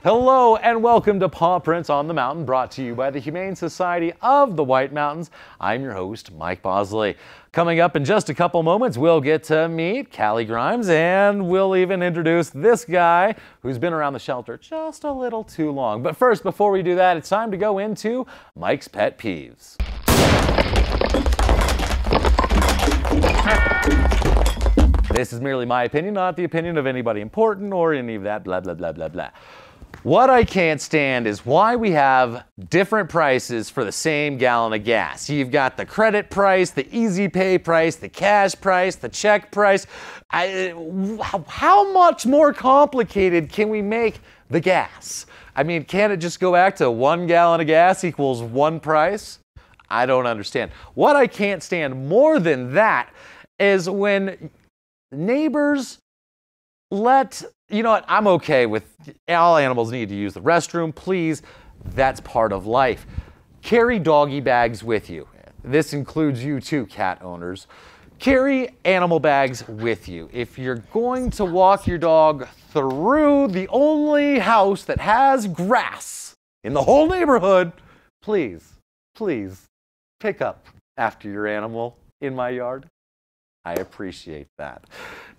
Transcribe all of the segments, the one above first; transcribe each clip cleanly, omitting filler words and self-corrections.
Hello and welcome to Paw Prints on the Mountain, brought to you by the Humane Society of the White Mountains. I'm your host, Mike Bosley. Coming up in just a couple moments, we'll get to meet Cally Grimes, and we'll even introduce this guy who's been around the shelter just a little too long. But first, before we do that, it's time to go into Mike's Pet Peeves. This is merely my opinion, not the opinion of anybody important or any of that blah, blah, blah, blah, blah. What I can't stand is why we have different prices for the same gallon of gas. You've got the credit price, the easy pay price, the cash price, the check price. How much more complicated can we make the gas? I mean, can't it just go back to 1 gallon of gas equals one price? I don't understand. What I can't stand more than that is when neighbors you know what, I'm okay with all animals need to use the restroom, please, that's part of life. Carry doggy bags with you. This includes you too, cat owners. Carry animal bags with you. If you're going to walk your dog through the only house that has grass in the whole neighborhood, please, please pick up after your animal in my yard. I appreciate that.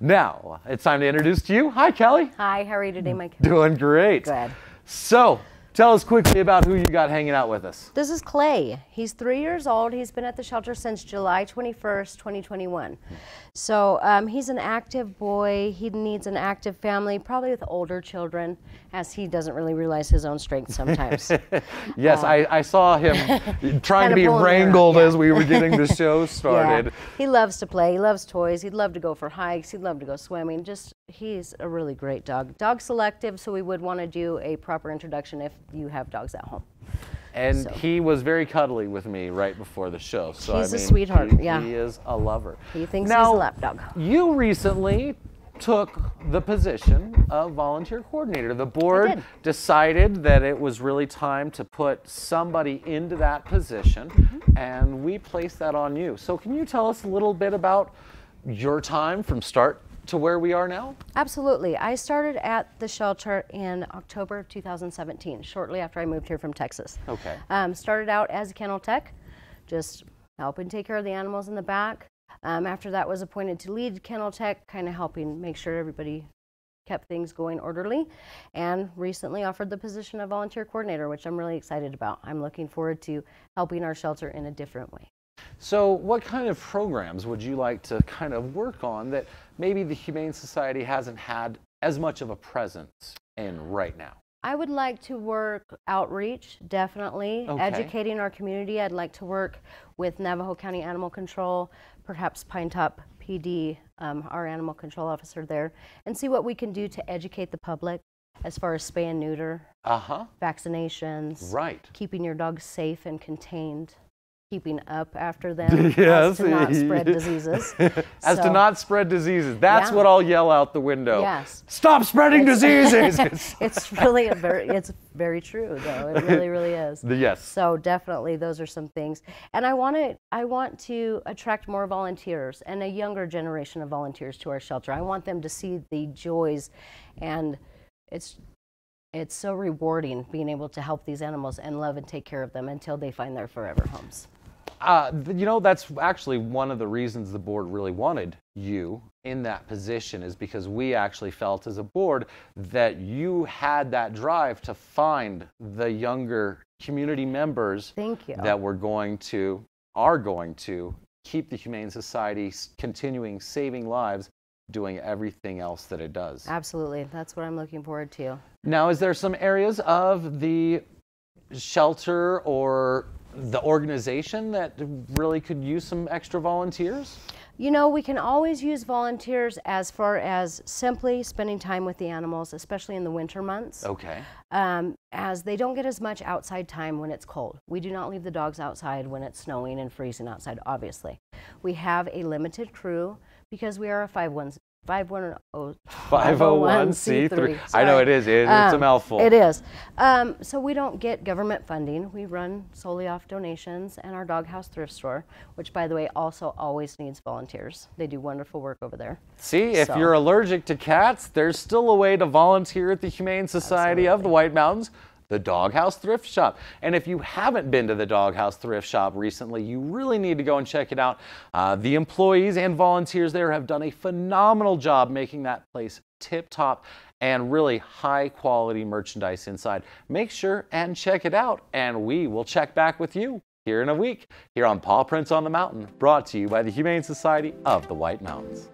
Now, it's time to introduce to you. Hi, Cally. Hi, how are you today, Mike? Doing great. Good. So, tell us quickly about who you got hanging out with us. This is Clay. He's 3 years old. He's been at the shelter since July 21st, 2021. So he's an active boy. He needs an active family, probably with older children, as he doesn't really realize his own strength sometimes. Yes, I saw him trying to be wrangled as we were getting the show started. Yeah. He loves to play. He loves toys. He'd love to go for hikes. He'd love to go swimming. He's a really great dog. Dog selective, so we would want to do a proper introduction if you have dogs at home. And he was very cuddly with me right before the show. So he's a sweetheart, yeah. He is a lover. He thinks he's a lap dog. You recently took the position of volunteer coordinator. The board decided that it was really time to put somebody into that position, and we placed that on you. So can you tell us a little bit about your time from start to where we are now? Absolutely. I started at the shelter in October of 2017, shortly after I moved here from Texas. Okay. Started out as a kennel tech, just helping take care of the animals in the back. After that was appointed to lead kennel tech, kind of helping make sure everybody kept things going orderly, and recently offered the position of volunteer coordinator, which I'm really excited about. I'm looking forward to helping our shelter in a different way. So what kind of programs would you like to kind of work on that maybe the Humane Society hasn't had as much of a presence in right now? I would like to work outreach, definitely. Okay. Educating our community. I'd like to work with Navajo County Animal Control, perhaps Pine Top PD, our animal control officer there, and see what we can do to educate the public as far as spay and neuter, vaccinations, keeping your dogs safe and contained, keeping up after them, as to not spread diseases. As to not spread diseases. That's what I'll yell out the window. Yes. Stop spreading diseases! It's really it's very true, though. It really, really is. Yes. So definitely those are some things. And I want to attract more volunteers and a younger generation of volunteers to our shelter. I want them to see the joys, and it's so rewarding being able to help these animals and love and take care of them until they find their forever homes. You know, that's actually one of the reasons the board really wanted you in that position, is because we actually felt as a board that you had that drive to find the younger community members that are going to keep the Humane Society continuing saving lives, doing everything else that it does. Absolutely. That's what I'm looking forward to. Now, is there some areas of the shelter or the organization that really could use some extra volunteers? You know, we can always use volunteers as far as simply spending time with the animals, especially in the winter months. Okay. As they don't get as much outside time when it's cold. We do not leave the dogs outside when it's snowing and freezing outside, obviously. We have a limited crew because we are a 501c3. I know it is. It's a mouthful. It is. So we don't get government funding. We run solely off donations and our doghouse thrift store, which, by the way, also always needs volunteers. They do wonderful work over there. See, if you're allergic to cats, there's still a way to volunteer at the Humane Society of the White Mountains, the Doghouse Thrift Shop. And if you haven't been to the Doghouse Thrift Shop recently, you really need to go and check it out. The employees and volunteers there have done a phenomenal job making that place tip-top and really high-quality merchandise inside. Make sure and check it out, and we will check back with you here in a week, here on Paw Prints on the Mountain, brought to you by the Humane Society of the White Mountains.